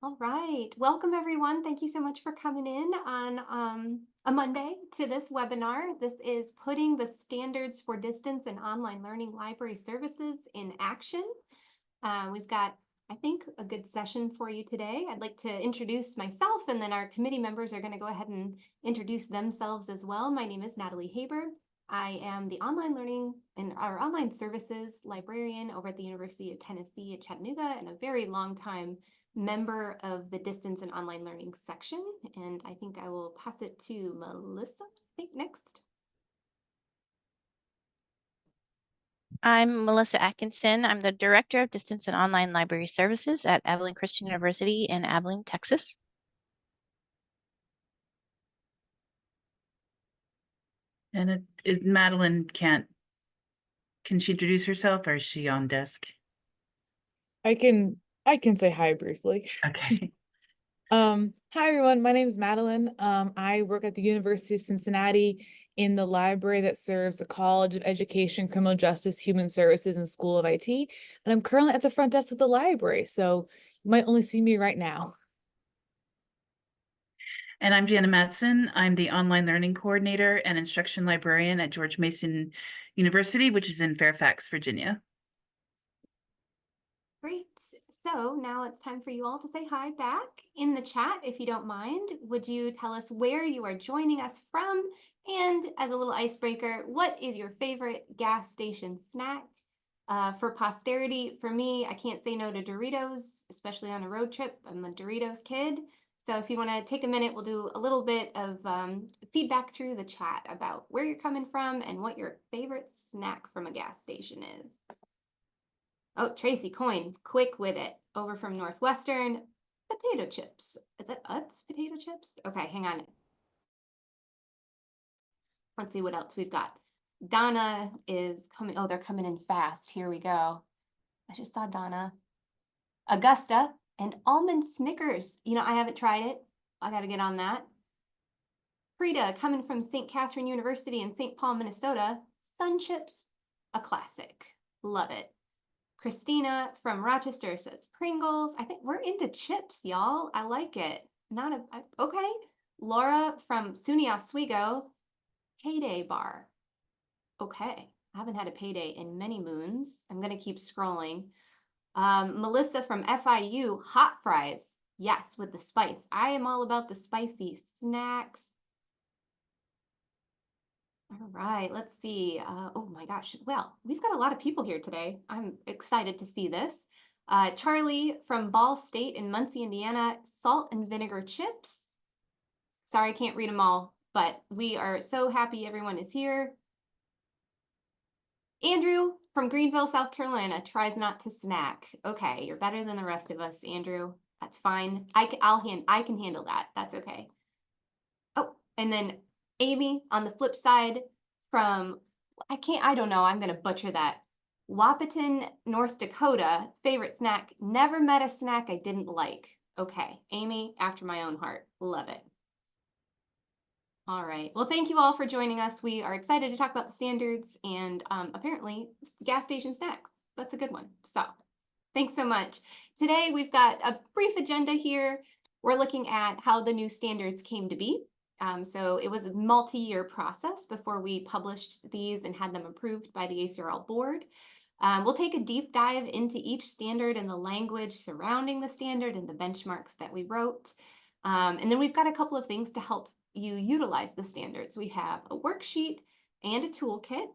All right. Welcome, everyone. Thank you so much for coming in on a Monday to this webinar. This is Putting the Standards for Distance and Online Learning Library Services in Action. We've got, I think, a good session for you today. I'd like to introduce myself, and then our committee members are going to go ahead and introduce themselves as well. My name is Natalie Haber. I am the online learning and our online services librarian over at the University of Tennessee at Chattanooga, and a very long time member of the distance and online learning section. And I think I will pass it to Melissa, I think, next. I'm Melissa Atkinson. I'm the Director of Distance and Online Library Services at Abilene Christian University in Abilene, Texas. And Madeline can she introduce herself, or is she on desk? I can say hi briefly. Okay. Hi everyone, my name is Madeline. I work at the University of Cincinnati in the library that serves the College of Education, Criminal Justice, Human Services, and School of IT. And I'm currently at the front desk of the library, so you might only see me right now. And I'm Jana Matson. I'm the online learning coordinator and instruction librarian at George Mason University, which is in Fairfax, Virginia. Great. So now it's time for you all to say hi back in the chat, if you don't mind. Would you tell us where you are joining us from? And as a little icebreaker, what is your favorite gas station snack? For posterity, for me, I can't say no to Doritos, especially on a road trip. I'm a Doritos kid. So if you want to take a minute, we'll do a little bit of feedback through the chat about where you're coming from and what your favorite snack from a gas station is. Oh, Tracy Coyne, quick with it. Over from Northwestern, potato chips. Is that Utz potato chips? Okay, hang on. Let's see what else we've got. Donna is coming. Oh, they're coming in fast. Here we go. I just saw Donna. Augusta and almond Snickers. You know, I haven't tried it. I got to get on that. Frida coming from St. Catherine University in St. Paul, Minnesota. Sun chips, a classic. Love it. Christina from Rochester says Pringles. I think we're into chips, y'all. I like it. Okay. Laura from SUNY Oswego, Payday Bar. Okay. I haven't had a payday in many moons. I'm going to keep scrolling. Melissa from FIU, hot fries. Yes, with the spice. I am all about the spicy snacks. All right, let's see. Oh my gosh. Well, we've got a lot of people here today. I'm excited to see this. Charlie from Ball State in Muncie, Indiana, salt and vinegar chips. Sorry, I can't read them all, but we are so happy everyone is here. Andrew from Greenville, South Carolina, tries not to snack. Okay, you're better than the rest of us, Andrew. That's fine. I can handle that. That's okay. Oh, and then Amy on the flip side from, I don't know, I'm going to butcher that. Wahpeton, North Dakota, favorite snack, never met a snack I didn't like. Okay, Amy, after my own heart. Love it. All right. Well, thank you all for joining us. We are excited to talk about the standards and apparently gas station snacks. That's a good one. So thanks so much. Today, we've got a brief agenda here. We're looking at how the new standards came to be. So it was a multi-year process before we published these and had them approved by the ACRL board. We'll take a deep dive into each standard and the language surrounding the standard and the benchmarks that we wrote. And then we've got a couple of things to help you utilize the standards. We have a worksheet and a toolkit.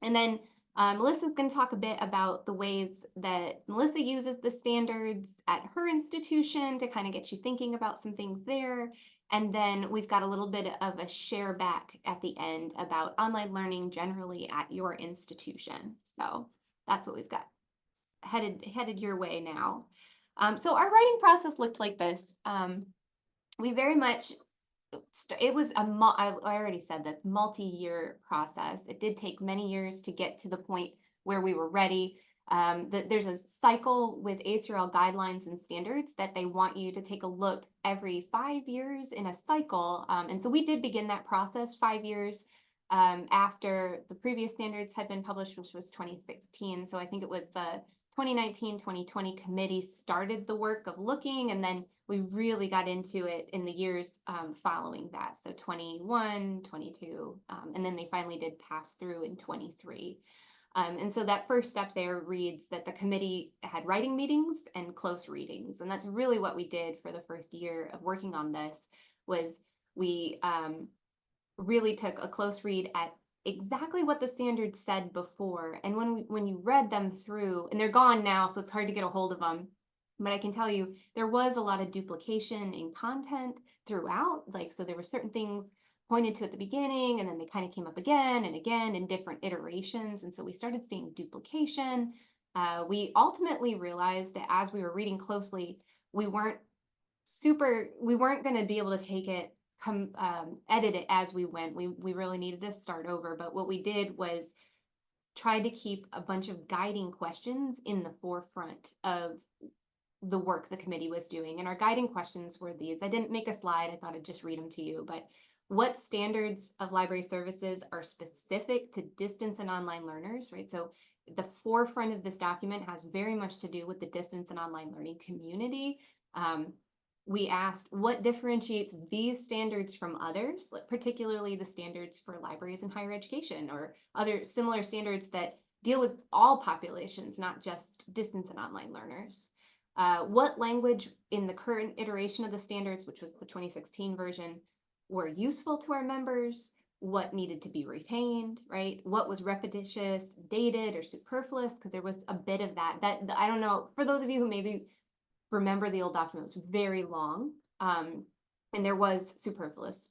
And then Melissa's going to talk a bit about the ways that Melissa uses the standards at her institution to kind of get you thinking about some things there. And then we've got a little bit of a share back at the end about online learning generally at your institution. So that's what we've got headed your way now. So our writing process looked like this. We very much, it was I already said this, multi-year process. It did take many years to get to the point where we were ready. There's a cycle with ACRL guidelines and standards that they want you to take a look every 5 years in a cycle. And so we did begin that process 5 years after the previous standards had been published, which was 2016. So I think it was the 2019, 2020 committee started the work of looking, and then we really got into it in the years following that. So 21, 22, and then they finally did pass through in 23. And so that first step there reads that the committee had writing meetings and close readings. And that's really what we did for the first year of working on this, was we really took a close read at exactly what the standards said before. And when you read them through, and they're gone now, so it's hard to get a hold of them, but I can tell you there was a lot of duplication in content throughout. Like, so there were certain things pointed to at the beginning, and then they kind of came up again and again in different iterations. And so we started seeing duplication. We ultimately realized that as we were reading closely, we weren't going to be able to take it, edit it as we went. We really needed to start over. But what we did was try to keep a bunch of guiding questions in the forefront of the work the committee was doing. And our guiding questions were these. I didn't make a slide. I thought I'd just read them to you. But what standards of library services are specific to distance and online learners, right? So the forefront of this document has very much to do with the distance and online learning community. We asked what differentiates these standards from others, particularly the standards for libraries in higher education or other similar standards that deal with all populations, not just distance and online learners. What language in the current iteration of the standards, which was the 2016 version, were useful to our members, what needed to be retained, right? What was repetitious, dated, or superfluous, because there was a bit of that. I don't know, for those of you who maybe remember the old document, it was very long, and there was superfluous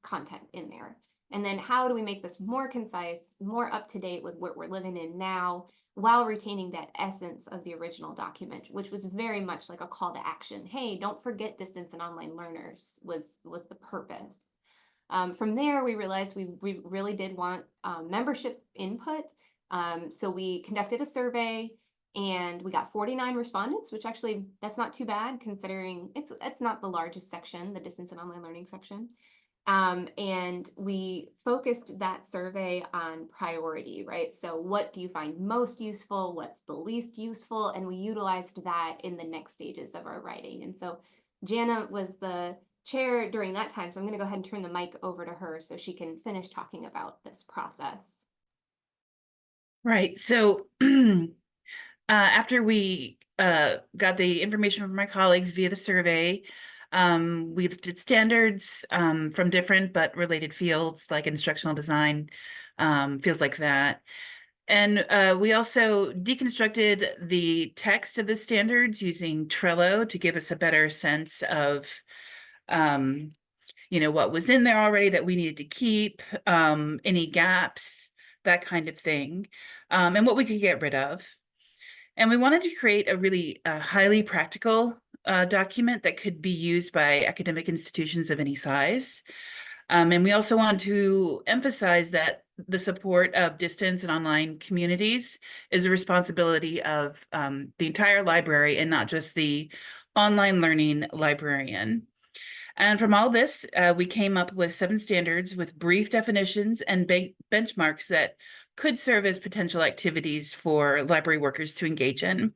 content in there. And then how do we make this more concise, more up to date with what we're living in now, while retaining that essence of the original document, which was very much like a call to action. Hey, don't forget distance and online learners was the purpose. From there, we realized we really did want membership input. So we conducted a survey and we got 49 respondents, which actually, that's not too bad considering it's not the largest section, the distance and online learning section. And we focused that survey on priority, right? So what do you find most useful? What's the least useful? And we utilized that in the next stages of our writing. And so Jana was the chair during that time. So I'm going to go ahead and turn the mic over to her so she can finish talking about this process. Right. So after we got the information from my colleagues via the survey, we did standards from different but related fields like instructional design, fields like that. And we also deconstructed the text of the standards using Trello to give us a better sense of, what was in there already that we needed to keep, any gaps, that kind of thing, and what we could get rid of. And we wanted to create a really highly practical document that could be used by academic institutions of any size. And we also want to emphasize that the support of distance and online communities is a responsibility of the entire library and not just the online learning librarian. And from all this, we came up with 7 standards with brief definitions and benchmarks that could serve as potential activities for library workers to engage in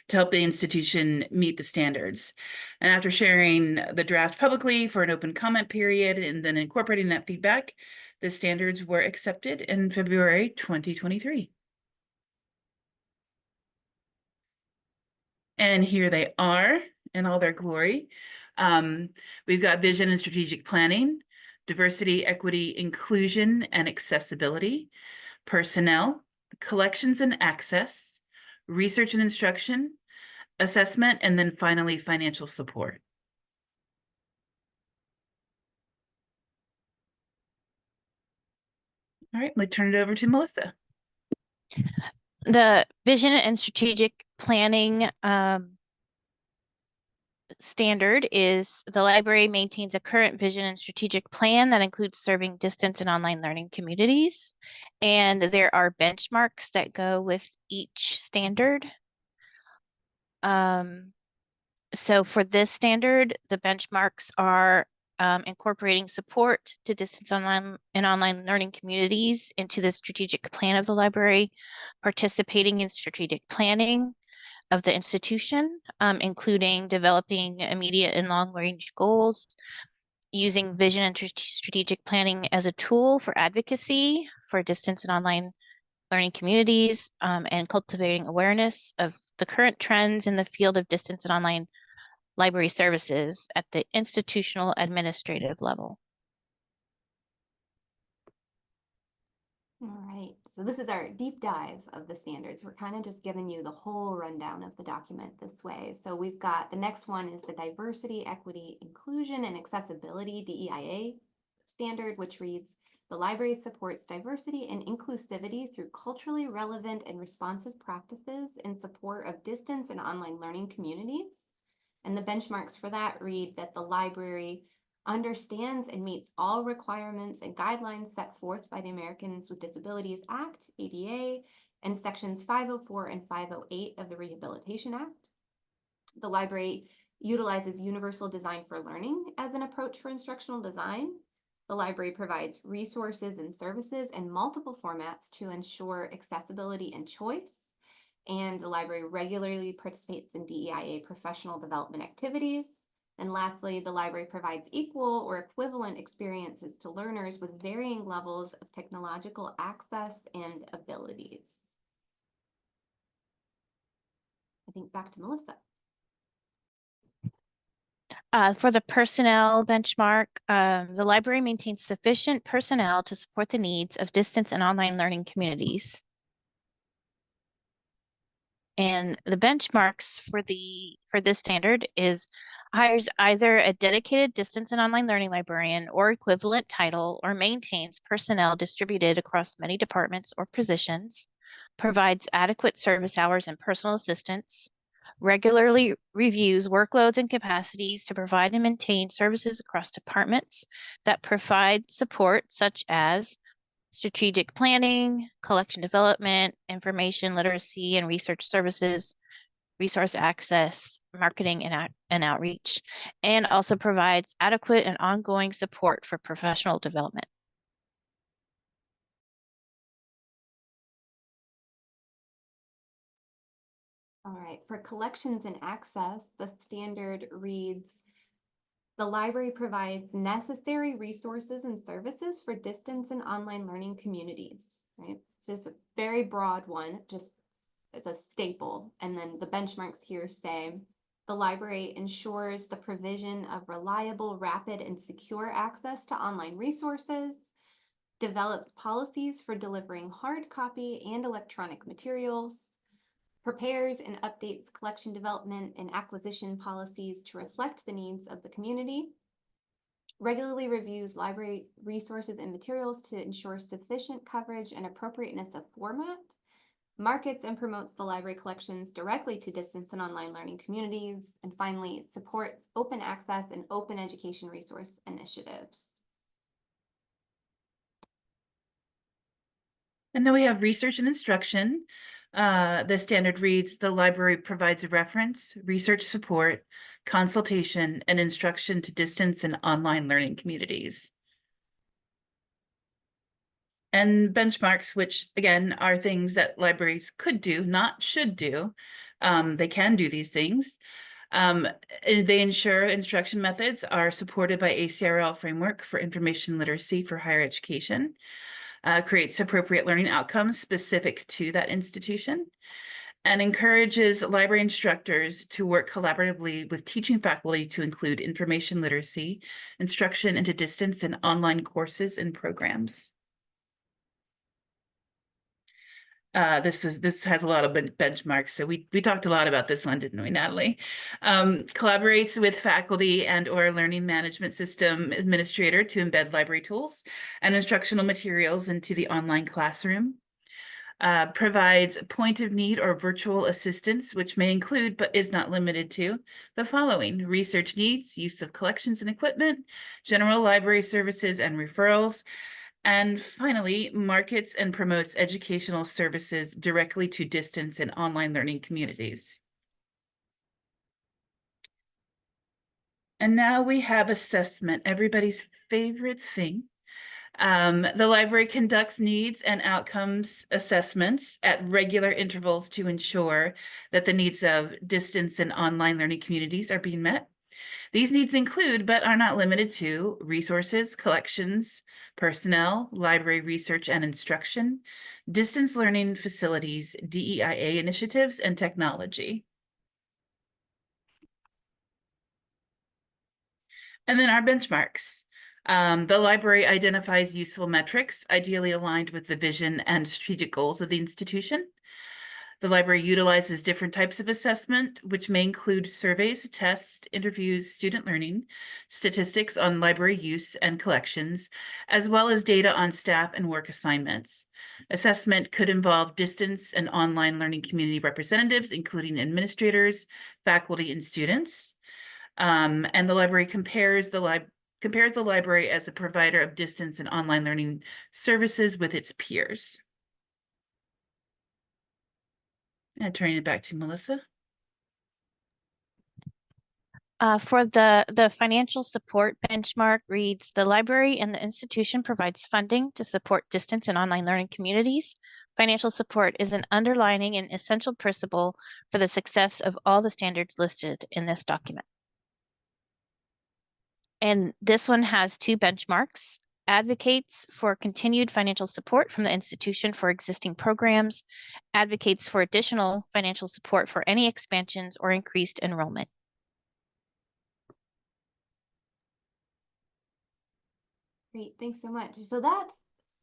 to help the institution meet the standards. And after sharing the draft publicly for an open comment period and then incorporating that feedback, the standards were accepted in February 2023. And here they are in all their glory. We've got vision and strategic planning, diversity, equity, inclusion, and accessibility, personnel, collections and access, research and instruction, assessment, and then finally financial support. All right, let me turn it over to Melissa. The vision and strategic planning standard is the library maintains a current vision and strategic plan that includes serving distance and online learning communities. And there are benchmarks that go with each standard. So for this standard, the benchmarks are incorporating support to distance online and online learning communities into the strategic plan of the library, participating in strategic planning, of the institution, including developing immediate and long-range goals, using vision and strategic planning as a tool for advocacy for distance and online learning communities, and cultivating awareness of the current trends in the field of distance and online library services at the institutional administrative level. All right, so this is our deep dive of the standards. We're kind of just giving you the whole rundown of the document this way. So we've got the next one is the Diversity, Equity, Inclusion, and Accessibility DEIA standard, which reads, the library supports diversity and inclusivity through culturally relevant and responsive practices in support of distance and online learning communities. And the benchmarks for that read that the library understands and meets all requirements and guidelines set forth by the Americans with Disabilities Act, ADA, and sections 504 and 508 of the Rehabilitation Act. The library utilizes universal design for learning as an approach for instructional design. The library provides resources and services in multiple formats to ensure accessibility and choice. And the library regularly participates in DEIA professional development activities. And lastly, the library provides equal or equivalent experiences to learners with varying levels of technological access and abilities. I think back to Melissa. For the personnel benchmark, the library maintains sufficient personnel to support the needs of distance and online learning communities. And the benchmarks for this standard is hires either a dedicated distance and online learning librarian or equivalent title, or maintains personnel distributed across many departments or positions, provides adequate service hours and personal assistance, regularly reviews workloads and capacities to provide and maintain services across departments that provide support such as strategic planning, collection development, information literacy and research services, resource access, marketing and outreach, and also provides adequate and ongoing support for professional development. All right, for collections and access, the standard reads, the library provides necessary resources and services for distance and online learning communities, right? So it's a very broad one, just it's a staple. And then the benchmarks here say, the library ensures the provision of reliable, rapid, and secure access to online resources, develops policies for delivering hard copy and electronic materials, prepares and updates collection development and acquisition policies to reflect the needs of the community, regularly reviews library resources and materials to ensure sufficient coverage and appropriateness of format, markets and promotes the library collections directly to distance and online learning communities, and finally supports open access and open education resource initiatives. And then we have research and instruction. The standard reads, the library provides a reference, research support, consultation, and instruction to distance and online learning communities. And benchmarks, which again are things that libraries could do, not should do. They can do these things. They ensure instruction methods are supported by ACRL framework for information literacy for higher education. Creates appropriate learning outcomes specific to that institution, and encourages library instructors to work collaboratively with teaching faculty to include information literacy, instruction into distance and online courses and programs. This has a lot of benchmarks. So we talked a lot about this one, didn't we, Natalie? Collaborates with faculty and or learning management system administrator to embed library tools and instructional materials into the online classroom. Provides point of need or virtual assistance, which may include, but is not limited to, the following: research needs, use of collections and equipment, general library services and referrals, and finally, markets and promotes educational services directly to distance and online learning communities. And now we have assessment, everybody's favorite thing. The library conducts needs and outcomes assessments at regular intervals to ensure that the needs of distance and online learning communities are being met. These needs include, but are not limited to, resources, collections, personnel, library research and instruction, distance learning facilities, DEIA initiatives, and technology. And then our benchmarks. The library identifies useful metrics, ideally aligned with the vision and strategic goals of the institution. The library utilizes different types of assessment, which may include surveys, tests, interviews, student learning, statistics on library use and collections, as well as data on staff and work assignments. Assessment could involve distance and online learning community representatives, including administrators, faculty, and students. And the library compares the library as a provider of distance and online learning services with its peers. And turning it back to Melissa. For the financial support benchmark reads, the library and the institution provides funding to support distance and online learning communities. Financial support is an underlining and essential principle for the success of all the standards listed in this document. And this one has two benchmarks. Advocates for continued financial support from the institution for existing programs, advocates for additional financial support for any expansions or increased enrollment. Great, thanks so much. So that's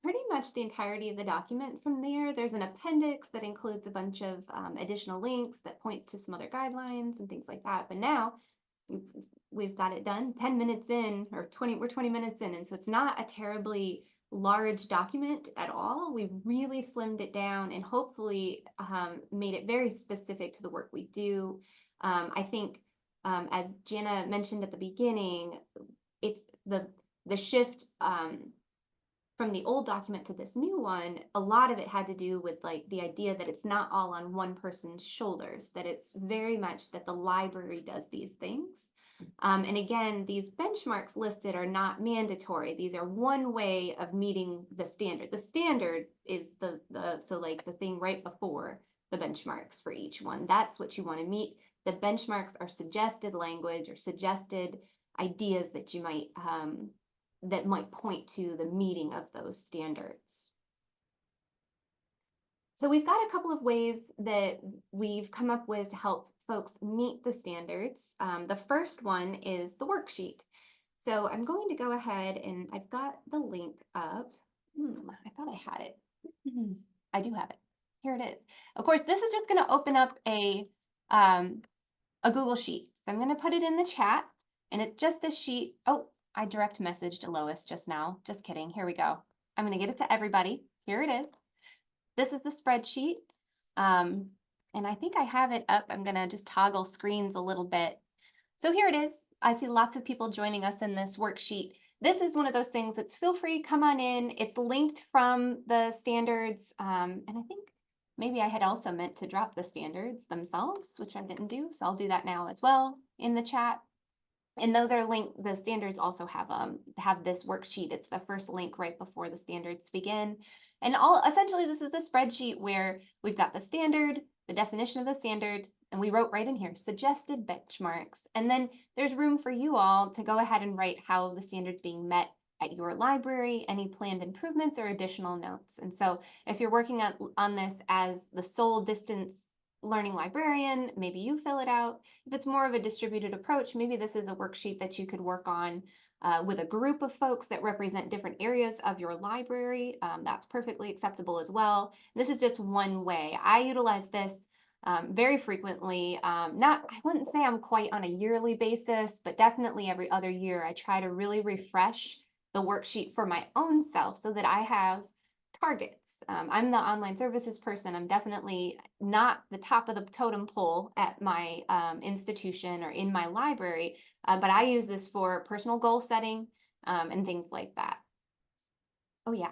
pretty much the entirety of the document from there. There's an appendix that includes a bunch of additional links that point to some other guidelines and things like that. But now we've got it done 10 minutes in, or we're 20 minutes in. And so it's not a terribly large document at all. We've really slimmed it down and hopefully made it very specific to the work we do. I think, as Jana mentioned at the beginning, it's the shift from the old document to this new one, a lot of it had to do with like the idea that it's not all on one person's shoulders, that it's very much that the library does these things. And again, these benchmarks listed are not mandatory. These are one way of meeting the standard. The standard is so like the thing right before the benchmarks for each one. That's what you want to meet. The benchmarks are suggested language or suggested ideas that you might that might point to the meeting of those standards. So we've got a couple of ways that we've come up with to help folks meet the standards. The first one is the worksheet. So I'm going to go ahead and I've got the link up. I thought I had it. I do have it. Here it is. Of course, this is just going to open up a Google Sheet. So I'm going to put it in the chat, and it's just this sheet. Oh, I direct messaged Lois just now. Just kidding. Here we go. I'm going to get it to everybody. Here it is. This is the spreadsheet. And I think I have it up. I'm going to just toggle screens a little bit. So here it is. I see lots of people joining us in this worksheet. This is one of those things that's feel free, come on in. It's linked from the standards. And I think maybe I had also meant to drop the standards themselves, which I didn't do. So I'll do that now as well in the chat. And those are linked, the standards also have this worksheet. It's the first link right before the standards begin. And essentially this is a spreadsheet where we've got the standard, the definition of the standard, and we wrote right in here, suggested benchmarks. And then there's room for you all to go ahead and write how the standard's being met at your library, any planned improvements or additional notes. And so if you're working on this as the sole distance learning librarian, maybe you fill it out. If it's more of a distributed approach, maybe this is a worksheet that you could work on with a group of folks that represent different areas of your library. That's perfectly acceptable as well. This is just one way. I utilize this very frequently. I wouldn't say I'm quite on a yearly basis, but definitely every other year I try to really refresh the worksheet for my own self so that I have targets. I'm the online services person. I'm definitely not the top of the totem pole at my institution or in my library, but I use this for personal goal setting and things like that. Oh yeah.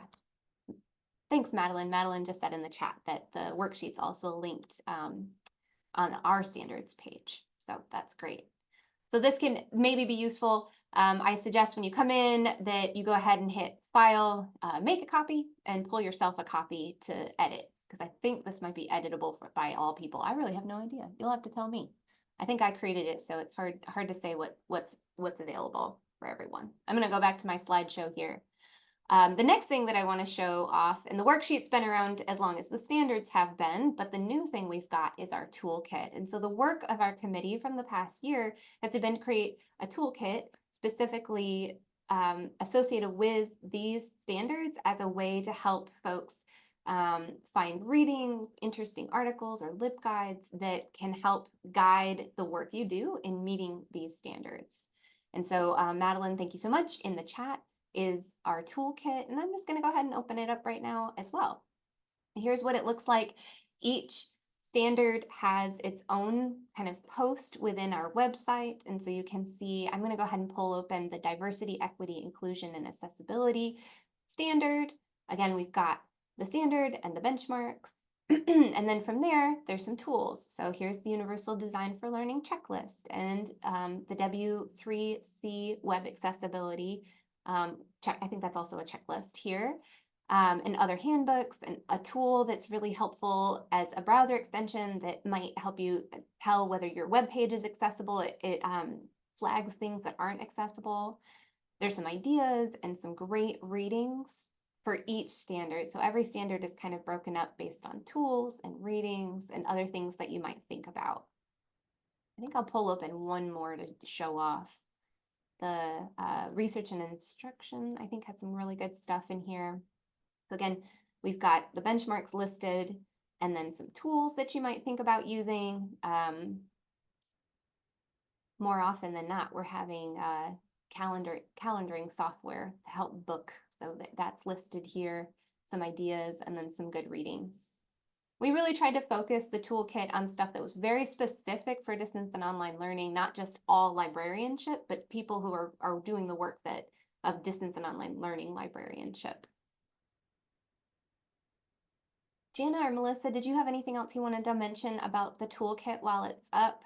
Thanks, Madeline. Madeline just said in the chat that the worksheet's also linked on our standards page. So that's great. So this can maybe be useful. I suggest when you come in that you go ahead and hit file, make a copy and pull yourself a copy to edit, because I think this might be editable by all people. I really have no idea. You'll have to tell me. I think I created it, so it's hard to say what's available for everyone. I'm going to go back to my slideshow here. The next thing that I want to show off, and the worksheet's been around as long as the standards have been, but the new thing we've got is our toolkit. And so the work of our committee from the past year has been to create a toolkit specifically associated with these standards as a way to help folks find reading, interesting articles or LibGuides that can help guide the work you do in meeting these standards. And so Madeline, thank you so much. In the chat is our toolkit, and I'm just going to go ahead and open it up right now as well. Here's what it looks like. Each standard has its own kind of post within our website, and so you can see, I'm going to go ahead and pull open the diversity, equity, inclusion, and accessibility standard. Again, we've got the standard and the benchmarks. And then from there, there's some tools. So here's the Universal Design for Learning checklist and the W3C web accessibility check. I think that's also a checklist here. And other handbooks and a tool that's really helpful as a browser extension that might help you tell whether your web page is accessible. It flags things that aren't accessible. There's some ideas and some great readings for each standard. So every standard is kind of broken up based on tools and readings and other things that you might think about. I think I'll pull open one more to show off. The research and instruction, I think, has some really good stuff in here. So again, we've got the benchmarks listed and then some tools that you might think about using. More often than not, we're having calendaring software to help book. So that's listed here, some ideas, and then some good readings. We really tried to focus the toolkit on stuff that was very specific for distance and online learning, not just all librarianship, but people who are doing the work of distance and online learning librarianship. Jana or Melissa, did you have anything else you wanted to mention about the toolkit while it's up?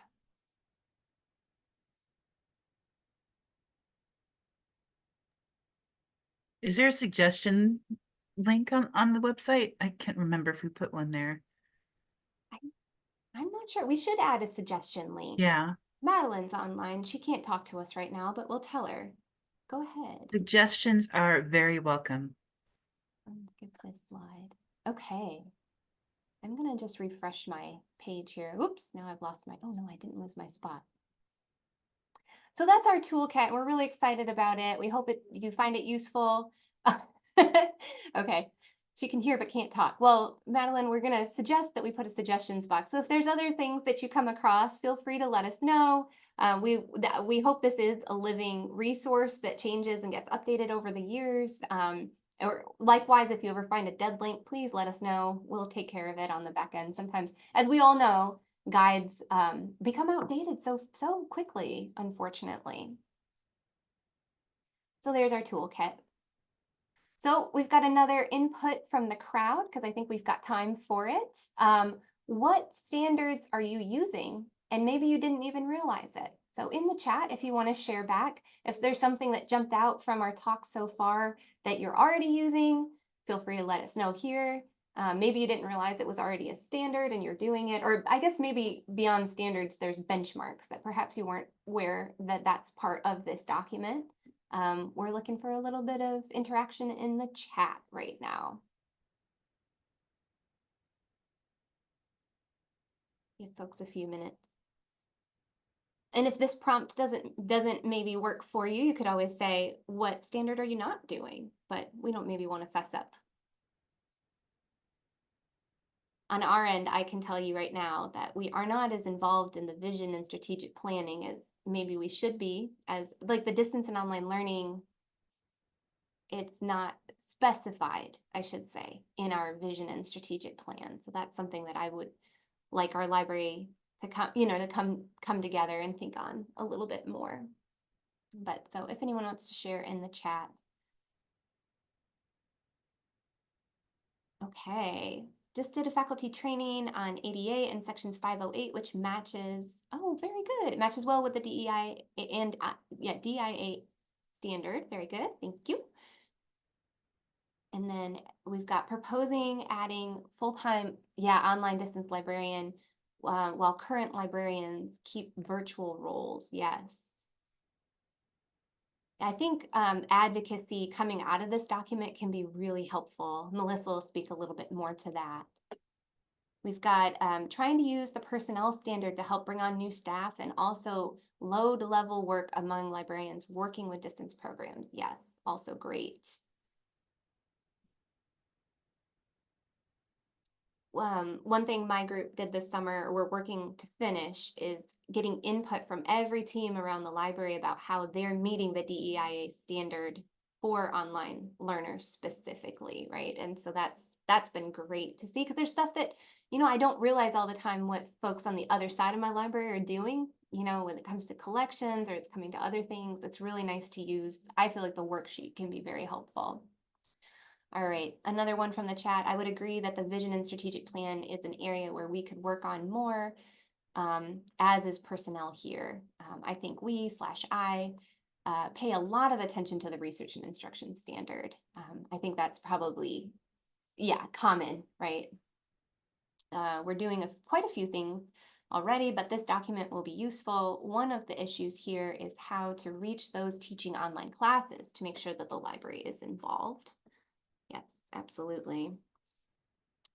Is there a suggestion link on the website? I can't remember if we put one there. I'm not sure. We should add a suggestion link. Yeah. Madeline's online. She can't talk to us right now, but we'll tell her. Go ahead. Suggestions are very welcome. Get this slide. Okay. I'm going to just refresh my page here. Oops, now I've lost my, oh no, I didn't lose my spot. So that's our toolkit. We're really excited about it. We hope you find it useful. Okay, she can hear but can't talk. Well, Madeline, we're going to suggest that we put a suggestions box. So if there's other things that you come across, feel free to let us know. We hope this is a living resource that changes and gets updated over the years. Or likewise, if you ever find a dead link, please let us know. We'll take care of it on the back end. Sometimes, as we all know, guides become outdated so quickly, unfortunately. So there's our toolkit. So we've got another input from the crowd because I think we've got time for it. What standards are you using? And maybe you didn't even realize it. So in the chat, if you want to share back, if there's something that jumped out from our talk so far that you're already using, feel free to let us know here. Maybe you didn't realize it was already a standard and you're doing it, or I guess maybe beyond standards, there's benchmarks that perhaps you weren't aware that that's part of this document. We're looking for a little bit of interaction in the chat right now. Give folks a few minutes. And if this prompt doesn't maybe work for you, you could always say, what standard are you not doing? But we don't maybe want to fess up. On our end, I can tell you right now that we are not as involved in the vision and strategic planning as maybe we should be, as like the distance and online learning, it's not specified, I should say, in our vision and strategic plan. So that's something that I would like our library to come together and think on a little bit more. But so if anyone wants to share in the chat. Okay. Just did a faculty training on ADA and sections 508, which matches, oh, very good. It matches well with the DEI and DIA standard. Very good. Thank you. And then we've got proposing adding full-time, online distance librarian, while current librarians keep virtual roles. Yes. I think advocacy coming out of this document can be really helpful. Melissa will speak a little bit more to that. We've got trying to use the personnel standard to help bring on new staff and also load level work among librarians working with distance programs. Yes, also great. One thing my group did this summer, we're working to finish, is getting input from every team around the library about how they're meeting the DEIA standard for online learners specifically, right? And so that's been great to see, because there's stuff that, I don't realize all the time what folks on the other side of my library are doing, when it comes to collections or it's coming to other things. It's really nice to use. I feel like the worksheet can be very helpful. All right, another one from the chat. I would agree that the vision and strategic plan is an area where we could work on more, as is personnel here. I think I pay a lot of attention to the research and instruction standard. I think that's probably, common, right? We're doing quite a few things already, but this document will be useful. One of the issues here is how to reach those teaching online classes to make sure that the library is involved. Yes, absolutely.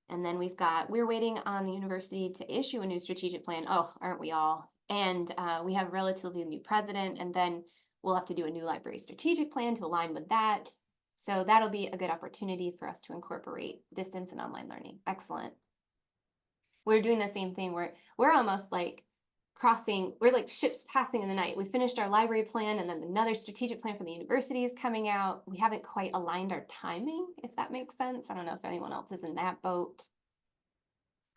And then we're waiting on the university to issue a new strategic plan. Oh, aren't we all? And we have a relatively new president, and then we'll have to do a new library strategic plan to align with that. So that'll be a good opportunity for us to incorporate distance and online learning. Excellent. We're doing the same thing. We're almost like we're like ships passing in the night. We finished our library plan, and then another strategic plan for the university is coming out. We haven't quite aligned our timing, if that makes sense. I don't know if anyone else is in that boat.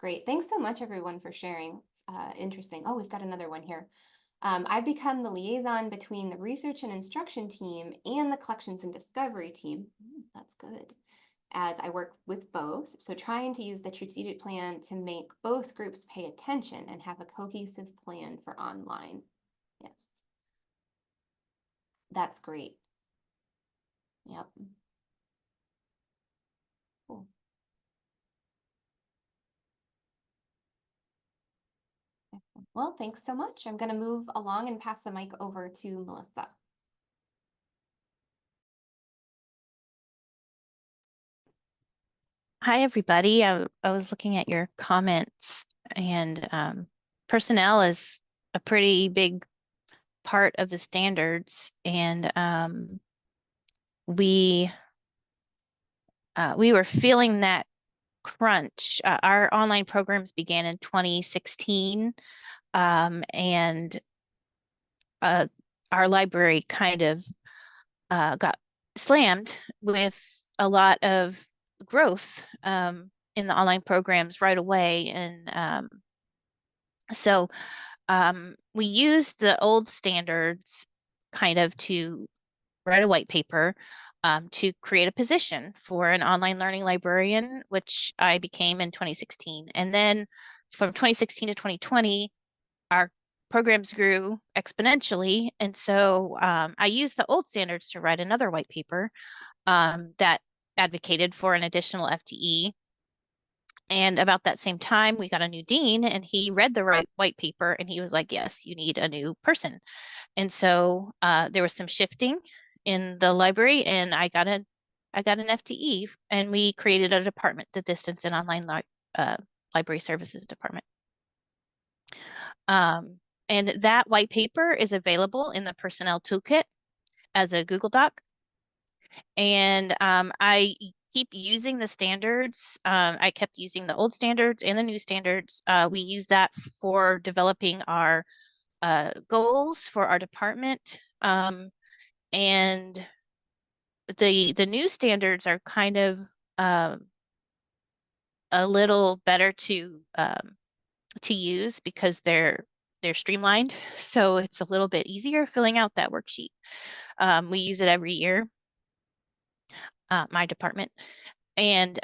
Great. Thanks so much, everyone, for sharing. Interesting. Oh, we've got another one here. I've become the liaison between the research and instruction team and the collections and discovery team. That's good. As I work with both. So trying to use the strategic plan to make both groups pay attention and have a cohesive plan for online. Yes. That's great. Yep. Cool. Excellent. Well, thanks so much. I'm going to move along and pass the mic over to Melissa. Hi, everybody. I was looking at your comments, and personnel is a pretty big part of the standards, and we were feeling that crunch. Our online programs began in 2016, and our library kind of got slammed with a lot of growth in the online programs right away. And so we used the old standards kind of to write a white paper to create a position for an online learning librarian, which I became in 2016. And then from 2016 to 2020, our programs grew exponentially. And so I used the old standards to write another white paper that advocated for an additional FTE. And about that same time, we got a new dean, and he read the white paper, and he was like, yes, you need a new person. And so there was some shifting in the library, and I got an FTE, and we created a department, the Distance and Online Library Services Department. And that white paper is available in the personnel toolkit as a Google Doc. And I keep using the standards. I kept using the old standards and the new standards. We use that for developing our goals for our department. And the new standards are kind of a little better to use because they're streamlined. So it's a little bit easier filling out that worksheet. We use it every year, my department, and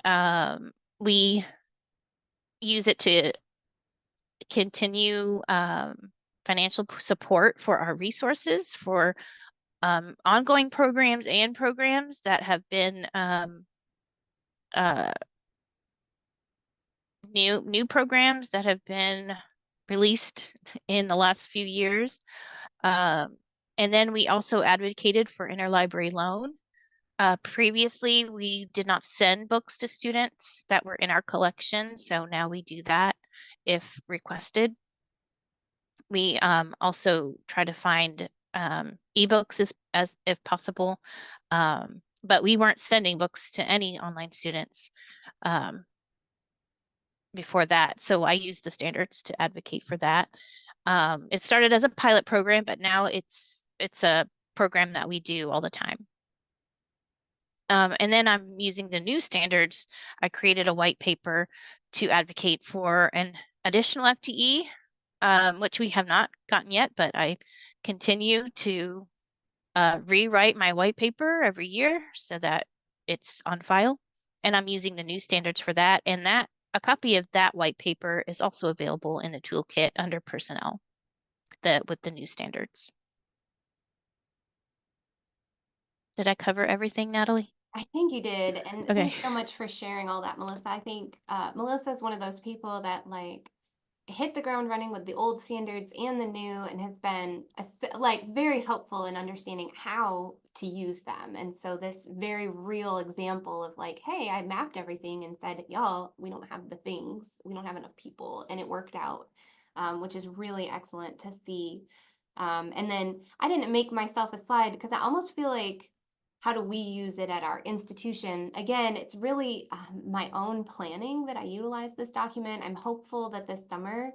we use it to continue financial support for our resources for ongoing programs and programs that have been new programs that have been released in the last few years. And then we also advocated for interlibrary loan. Previously, we did not send books to students that were in our collection, so now we do that if requested. We also try to find ebooks as if possible, but we weren't sending books to any online students before that. So I use the standards to advocate for that. It started as a pilot program, but now it's a program that we do all the time. And then I'm using the new standards. I created a white paper to advocate for an additional FTE, which we have not gotten yet, but I continue to rewrite my white paper every year so that it's on file. And I'm using the new standards for that. And a copy of that white paper is also available in the toolkit under personnel with the new standards. Did I cover everything, Natalie? I think you did. And Okay. thanks so much for sharing all that, Melissa. I think Melissa is one of those people that like hit the ground running with the old standards and the new, and has been like very helpful in understanding how to use them. And so this very real example of like, hey, I mapped everything and said, y'all, we don't have the things, we don't have enough people, and it worked out, which is really excellent to see. And then I didn't make myself a slide because I almost feel like, how do we use it at our institution? Again, it's really my own planning that I utilize this document. I'm hopeful that this summer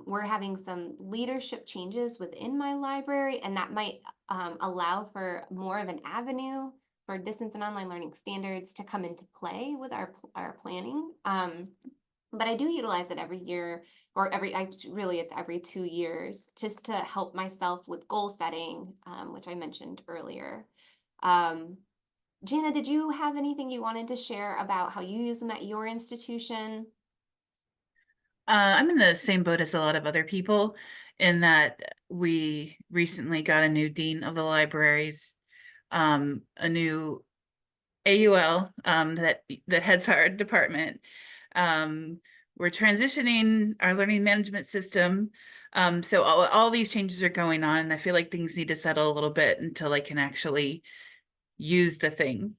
we're having some leadership changes within my library, and that might allow for more of an avenue for distance and online learning standards to come into play with our planning. But I do utilize it every year, or really it's every 2 years, just to help myself with goal setting, which I mentioned earlier. Jana, did you have anything you wanted to share about how you use them at your institution? I'm in the same boat as a lot of other people in that we recently got a new dean of the libraries, a new AUL that heads our department. We're transitioning our learning management system. So all these changes are going on, and I feel like things need to settle a little bit until I can actually use the thing.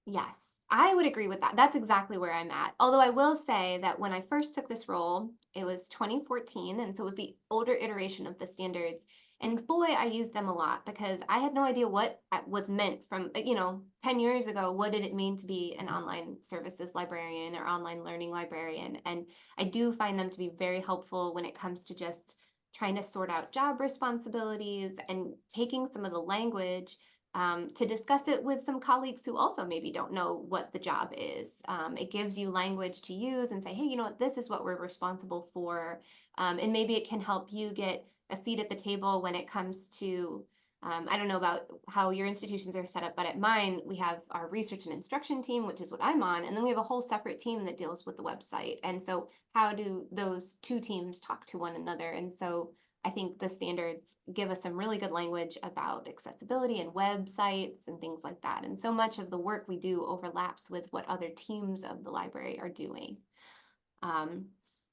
Yes, I would agree with that. That's exactly where I'm at. Although I will say that when I first took this role, it was 2014, and so it was the older iteration of the standards. And boy, I used them a lot because I had no idea what was meant from, 10 years ago. What did it mean to be an online services librarian or online learning librarian? And I do find them to be very helpful when it comes to just trying to sort out job responsibilities and taking some of the language to discuss it with some colleagues who also maybe don't know what the job is. It gives you language to use and say, hey, you know what, this is what we're responsible for. And maybe it can help you get a seat at the table when it comes to, I don't know about how your institutions are set up, but at mine, we have our research and instruction team, which is what I'm on. And then we have a whole separate team that deals with the website. And so how do those two teams talk to one another? And so I think the standards give us some really good language about accessibility and websites and things like that. And so much of the work we do overlaps with what other teams of the library are doing.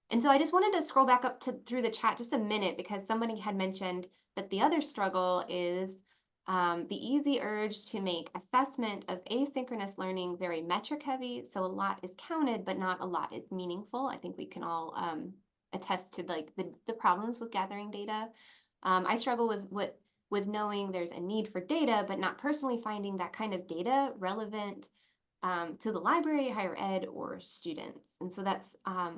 And so I just wanted to scroll back up through the chat just a minute because somebody had mentioned that the other struggle is the easy urge to make assessment of asynchronous learning very metric heavy. So a lot is counted, but not a lot is meaningful. I think we can all attest to like the problems with gathering data. I struggle with knowing there's a need for data, but not personally finding that kind of data relevant to the library, higher ed, or students. And so that's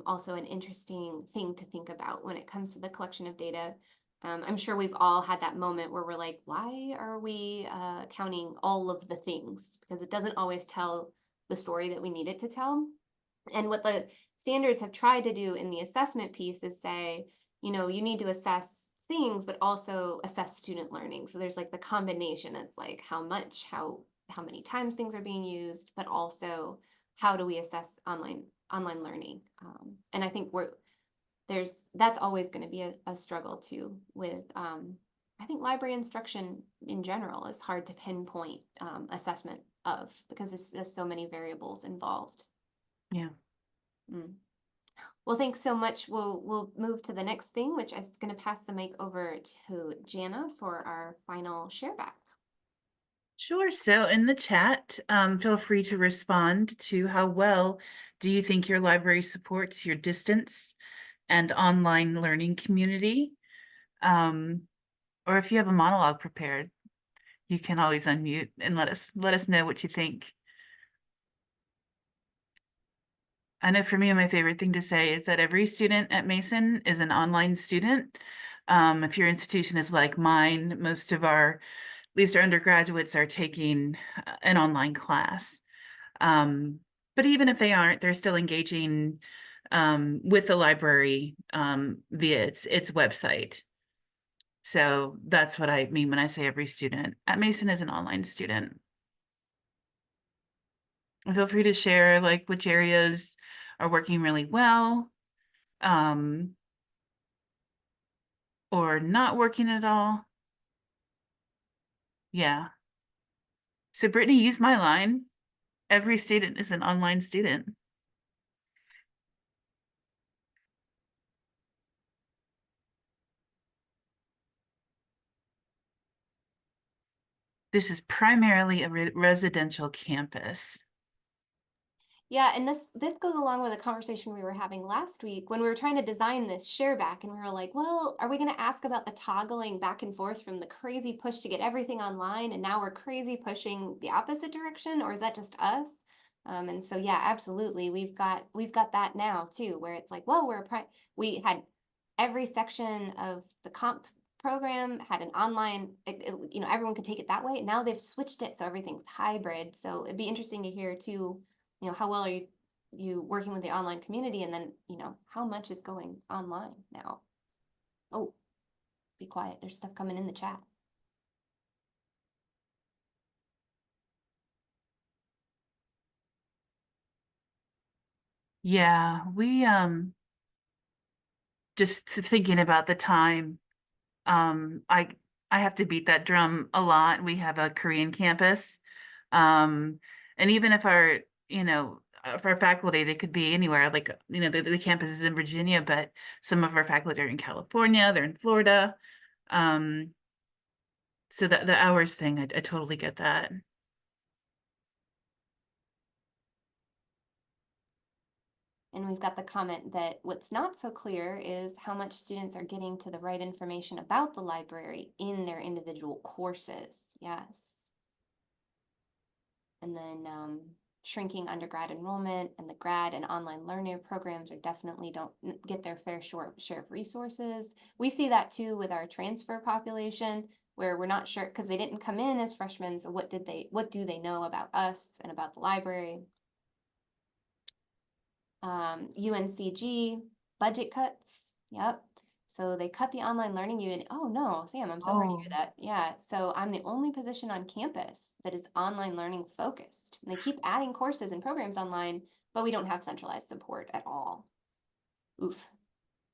also an interesting thing to think about when it comes to the collection of data. I'm sure we've all had that moment where we're like, why are we counting all of the things? Because it doesn't always tell the story that we need it to tell. And what the standards have tried to do in the assessment piece is say, you need to assess things, but also assess student learning. So there's like the combination. It's like how many times things are being used, but also how do we assess online learning? And I think that's always going to be a struggle too with I think library instruction in general is hard to pinpoint assessment of, because there's so many variables involved. Yeah. Mm. Well, thanks so much. We'll move to the next thing, which is going to pass the mic over to Jana for our final share back. Sure. So in the chat, feel free to respond to how well do you think your library supports your distance and online learning community? Or if you have a monologue prepared, you can always unmute and let us know what you think. I know for me, my favorite thing to say is that every student at Mason is an online student. If your institution is like mine, most of at least our undergraduates are taking an online class. But even if they aren't, they're still engaging with the library via its website. So that's what I mean when I say every student at Mason is an online student. And feel free to share like which areas are working really well, or not working at all. Yeah. So Brittany, use my line. Every student is an online student. This is primarily a residential campus. Yeah, and this goes along with a conversation we were having last week when we were trying to design this share back, and we were like, well, are we going to ask about the toggling back and forth from the crazy push to get everything online, and now we're crazy pushing the opposite direction, or is that just us? And so yeah, absolutely, we've got that now too, where it's like, well, we had every section of the comp program had an online, you know, everyone could take it that way. Now they've switched it so everything's hybrid. So it'd be interesting to hear too, you know, how well are you working with the online community, and then, you know, how much is going online now? Oh, be quiet. There's stuff coming in the chat. Yeah, we just thinking about the time, I have to beat that drum a lot. We have a Korean campus. And even if you know, if our faculty, they could be anywhere, like, you know, the campus is in Virginia, but some of our faculty are in California, they're in Florida. So the hours thing, I totally get that. And we've got the comment that what's not so clear is how much students are getting to the right information about the library in their individual courses. Yes. And then shrinking undergrad enrollment, and the grad and online learner programs are definitely don't get their fair share of resources. We see that too with our transfer population, where we're not sure because they didn't come in as freshmen. So what do they know about us and about the library? UNCG budget cuts. Yep. So they cut the online learning unit. Oh no, Sam, I'm so sorry to hear that. Yeah. So I'm the only position on campus that is online learning focused. And they keep adding courses and programs online, but we don't have centralized support at all. Oof.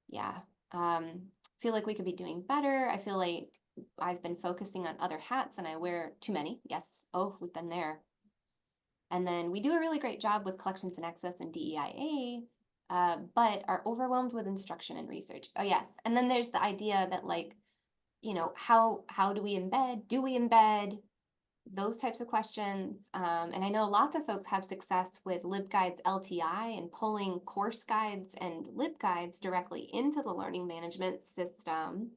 Yeah. Feel like we could be doing better. I feel like I've been focusing on other hats and I wear too many. Yes. Oh, we've been there. And then we do a really great job with collections and access and DEIA, but are overwhelmed with instruction and research. Oh yes. And then there's the idea that, like, you know, how do we embed? Do we embed? Those types of questions. And I know lots of folks have success with LibGuides LTI and pulling course guides and LibGuides directly into the learning management system.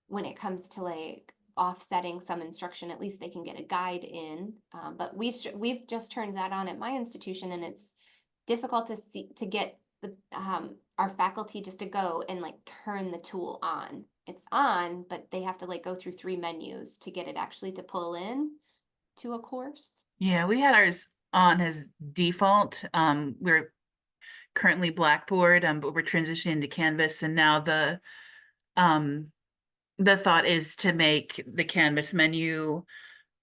When it comes to like offsetting some instruction, at least they can get a guide in. But we've just turned that on at my institution, and it's difficult to get the our faculty just to go and like turn the tool on. It's on, but they have to like go through 3 menus to get it actually to pull in to a course. Yeah, we had ours on as default. We're currently Blackboard, but we're transitioning to Canvas, and now the thought is to make the Canvas menu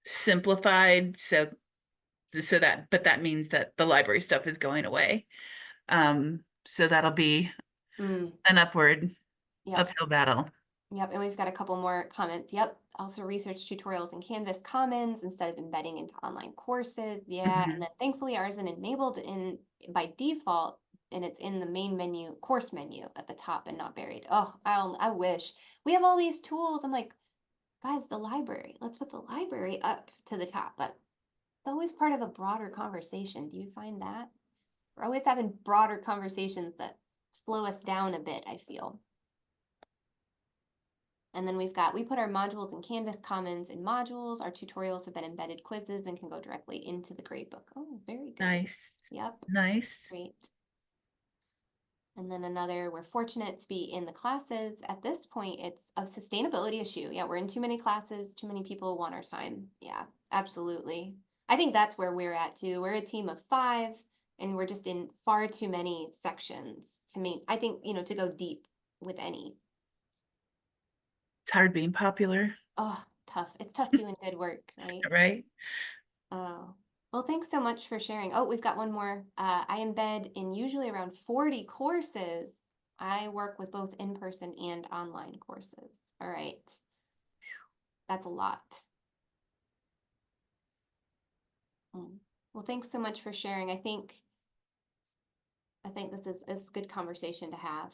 simplified, but that means that the library stuff is going away. So that'll be an uphill battle. Yep, and we've got a couple more comments. Yep, also research tutorials in Canvas Commons instead of embedding into online courses. Yeah, Mhm. and then thankfully ours is enabled in by default, and it's in the main menu, course menu at the top and not buried. Oh, I wish we have all these tools. I'm like, guys, the library. Let's put the library up to the top, but it's always part of a broader conversation. Do you find that? We're always having broader conversations that slow us down a bit, I feel. And then we put our modules in Canvas Commons in modules. Our tutorials have been embedded quizzes and can go directly into the gradebook. Oh, very good. Nice. Yep, Nice. great. And then we're fortunate to be in the classes. At this point, it's a sustainability issue. Yeah, we're in too many classes, too many people want our time. Yeah, absolutely. I think that's where we're at too. We're a team of 5 and we're just in far too many sections I think, to go deep with any. It's hard being popular, Oh, tough. It's tough doing good work, right? right? Oh, well, thanks so much for sharing. Oh, we've got one more. I embed in usually around 40 courses. I work with both in-person and online courses. All right. That's a lot. Well, thanks so much for sharing. I think this is a good conversation to have.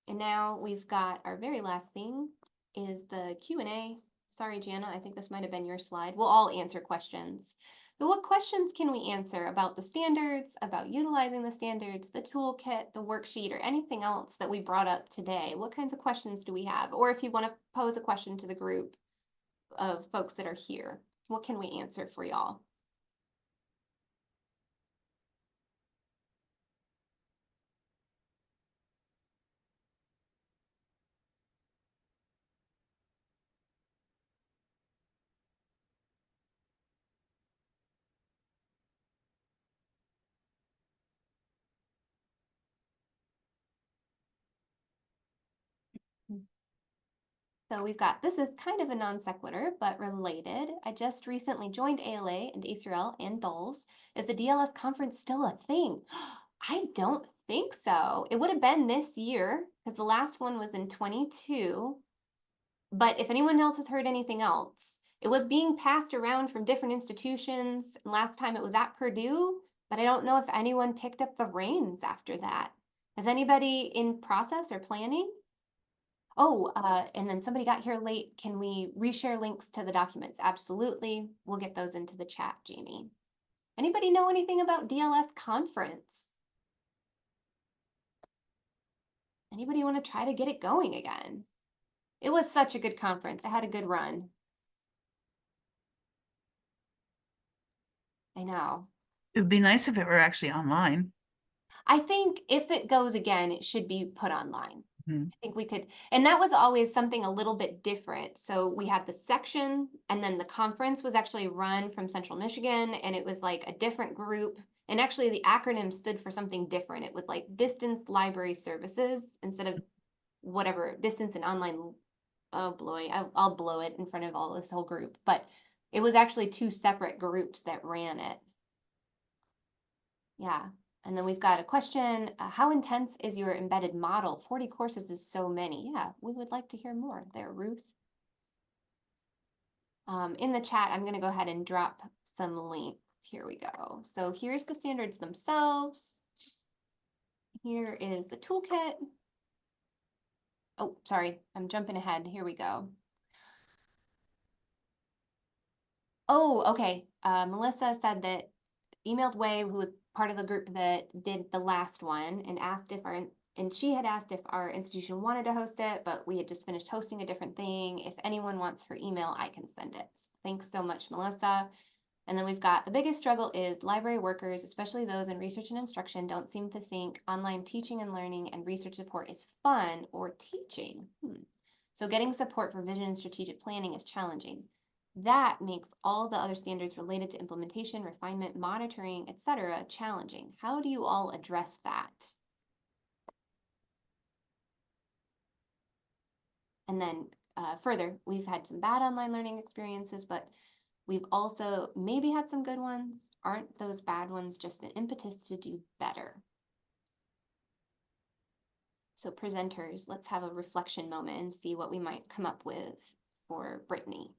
And now we've got our very last thing is the Q&A. Sorry, Jana, I think this might have been your slide. We'll all answer questions. So what questions can we answer about the standards, about utilizing the standards, the toolkit, the worksheet, or anything else that we brought up today? What kinds of questions do we have? Or if you want to pose a question to the group of folks that are here, what can we answer for y'all? So this is kind of a non sequitur, but related. I just recently joined ALA and ACRL and DOLS. Is the DLS conference still a thing? I don't think so. It would have been this year because the last one was in 22. But if anyone else has heard anything else, it was being passed around from different institutions. And last time it was at Purdue, but I don't know if anyone picked up the reins after that. Has anybody in process or planning? Oh, and then somebody got here late. Can we reshare links to the documents? Absolutely. We'll get those into the chat, Jamie. Anybody know anything about DLS conference? Anybody want to try to get it going again? It was such a good conference. I had a good run. I know. It would be nice if it were actually online. I think if it goes again, it should be put online. Mhm. I think we could, and that was always something a little bit different. So we had the section, and then the conference was actually run from Central Michigan, and it was like a different group. And actually, the acronym stood for something different. It was like Distance Library Services instead of whatever, Distance and Online. Oh boy, I'll blow it in front of all this whole group. But it was actually 2 separate groups that ran it. Yeah. And then we've got a question, how intense is your embedded model? 40 courses is so many. Yeah, we would like to hear more there, Ruth. In the chat, I'm going to go ahead and drop some links. Here we go. So here's the standards themselves. Here is the toolkit. Oh, sorry, I'm jumping ahead. Here we go. Oh, okay. Melissa said that emailed Wave, who was part of the group that did the last one, and asked and she had asked if our institution wanted to host it, but we had just finished hosting a different thing. If anyone wants her email, I can send it. So thanks so much, Melissa. And then we've got the biggest struggle is library workers, especially those in research and instruction, don't seem to think online teaching and learning and research support is fun or teaching. So getting support for vision and strategic planning is challenging. That makes all the other standards related to implementation, refinement, monitoring, etc. challenging. How do you all address that? And then further, we've had some bad online learning experiences, but we've also maybe had some good ones. Aren't those bad ones just an impetus to do better? So presenters, let's have a reflection moment and see what we might come up with for Brittany.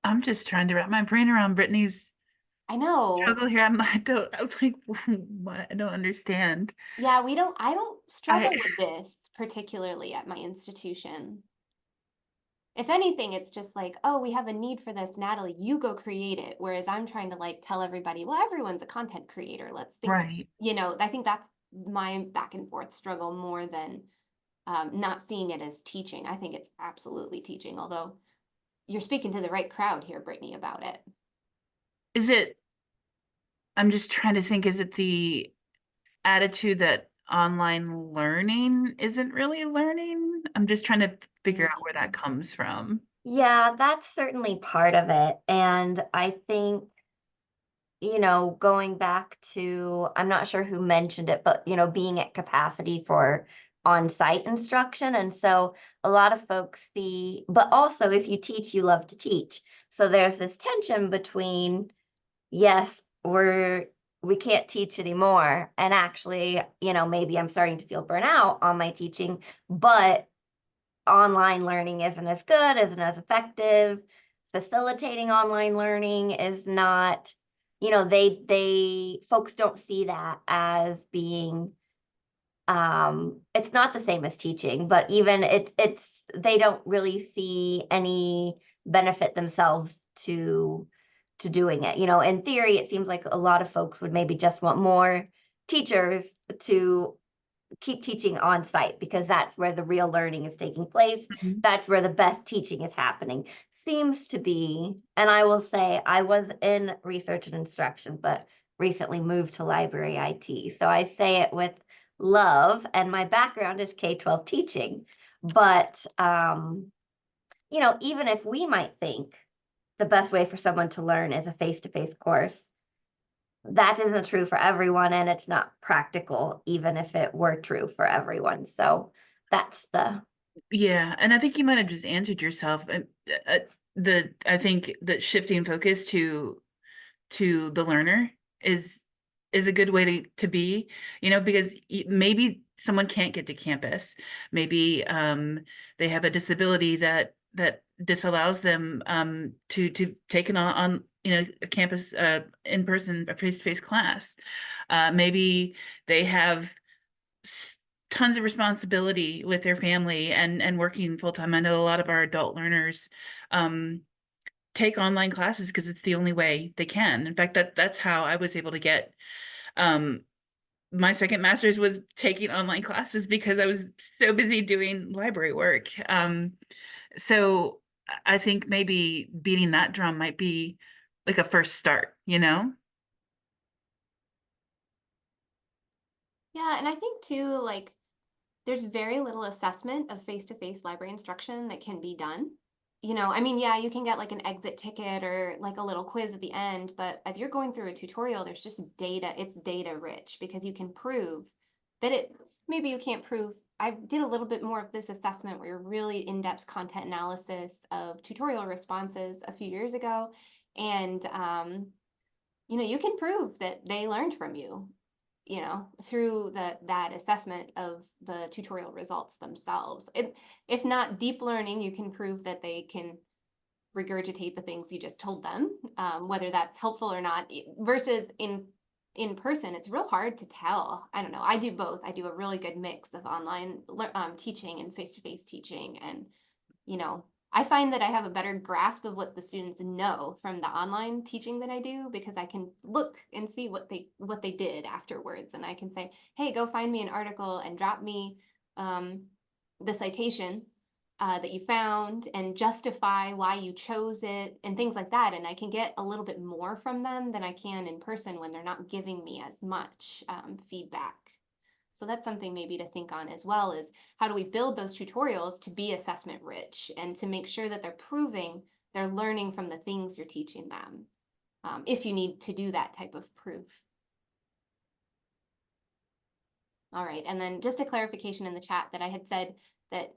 I'm just trying to wrap my brain around Brittany's I know. struggle here. I'm like, what? I don't understand. Yeah, I don't struggle with this particularly at my institution. If anything, it's just like, oh, we have a need for this, Natalie, you go create it. Whereas I'm trying to like tell everybody, well, everyone's a content creator. Let's think, Right. I think that's my back and forth struggle more than not seeing it as teaching. I think it's absolutely teaching, although you're speaking to the right crowd here, Brittany, about it. Is it, I'm just trying to think, is it the attitude that online learning isn't really learning? I'm just trying to figure out where that comes from. Yeah, that's certainly part of it. And I think, going back to, I'm not sure who mentioned it, but, being at capacity for on-site instruction. And so a lot of folks see, but also if you teach, you love to teach. So there's this tension between, yes, we can't teach anymore. And actually, maybe I'm starting to feel burnout on my teaching, but online learning isn't as good, isn't as effective. Facilitating online learning is not, they folks don't see that as being it's not the same as teaching, but even it's they don't really see any benefit themselves to doing it. In theory, it seems like a lot of folks would maybe just want more teachers to keep teaching on site because that's where the real learning is taking place. Mhm. That's where the best teaching is happening. Seems to be, and I will say I was in research and instruction, but recently moved to library IT. So I say it with love, and my background is K-12 teaching. But even if we might think the best way for someone to learn is a face-to-face course, that isn't true for everyone, and it's not practical, even if it were true for everyone. So that's Yeah, and I think you might have just answered yourself. And I think that shifting focus to the learner is a good way to be, because maybe someone can't get to campus. Maybe they have a disability that disallows them to take on a campus in-person face-to-face class. Maybe they have tons of responsibility with their family and working full-time. I know a lot of our adult learners take online classes because it's the only way they can. In fact, that's how I was able to get my second master's, was taking online classes because I was so busy doing library work. So I think maybe beating that drum might be like a first start, Yeah, and I think too, like, there's very little assessment of face-to-face library instruction that can be done. I mean, yeah, you can get like an exit ticket or like a little quiz at the end, but as you're going through a tutorial, there's just data, it's data rich because you can prove that maybe you can't prove. I did a little bit more of this assessment where you're really in-depth content analysis of tutorial responses a few years ago. And, you can prove that they learned from you, through that assessment of the tutorial results themselves. If not deep learning, you can prove that they can regurgitate the things you just told them, whether that's helpful or not. Versus in person, it's real hard to tell. I don't know. I do both. I do a really good mix of online teaching and face-to-face teaching, and I find that I have a better grasp of what the students know from the online teaching that I do because I can look and see what they did afterwards, and I can say, hey, go find me an article and drop me the citation that you found and justify why you chose it and things like that. And I can get a little bit more from them than I can in person when they're not giving me as much feedback. So that's something maybe to think on as well, is how do we build those tutorials to be assessment rich and to make sure that they're proving they're learning from the things you're teaching them, if you need to do that type of proof. All right, and then just a clarification in the chat that I had said that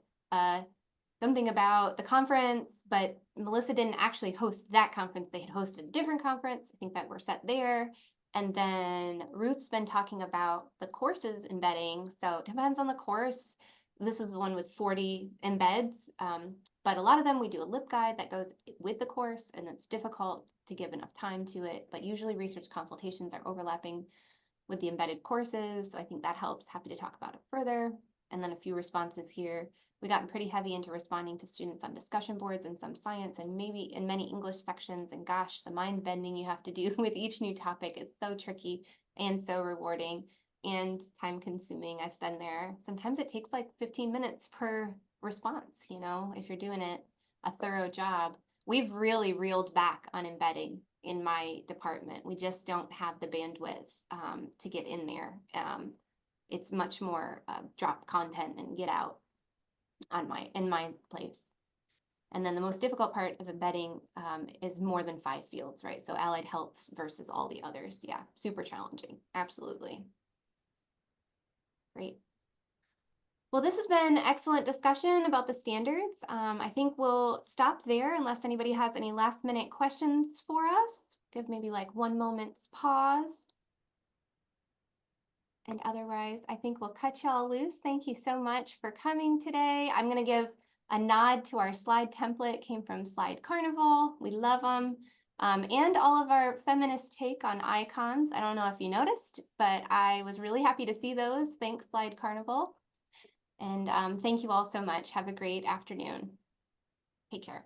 something about the conference, but Melissa didn't actually host that conference. They had hosted a different conference. I think that we're set there. And then Ruth's been talking about the courses embedding. So it depends on the course. This is the one with 40 embeds, but a lot of them we do a LibGuide that goes with the course, and it's difficult to give enough time to it. But usually research consultations are overlapping with the embedded courses, so I think that helps. Happy to talk about it further. And then a few responses here. We gotten pretty heavy into responding to students on discussion boards and some science and maybe in many English sections. And gosh, the mind bending you have to do with each new topic is so tricky and so rewarding and time consuming. I've been there. Sometimes it takes like 15 minutes per response, you know, if you're doing it a thorough job. We've really reeled back on embedding in my department. We just don't have the bandwidth to get in there. It's much more drop content and get out on in my place. And then the most difficult part of embedding is more than 5 fields, right? So allied healths versus all the others. Yeah, super challenging. Absolutely. Great. Well, this has been excellent discussion about the standards. I think we'll stop there unless anybody has any last minute questions for us. Give maybe like 1 moment's pause. And otherwise, I think we'll cut y'all loose. Thank you so much for coming today. I'm going to give a nod to our slide template. Came from Slide Carnival. We love them. And all of our feminist take on icons. I don't know if you noticed, but I was really happy to see those. Thanks, Slide Carnival. And thank you all so much. Have a great afternoon. Take care.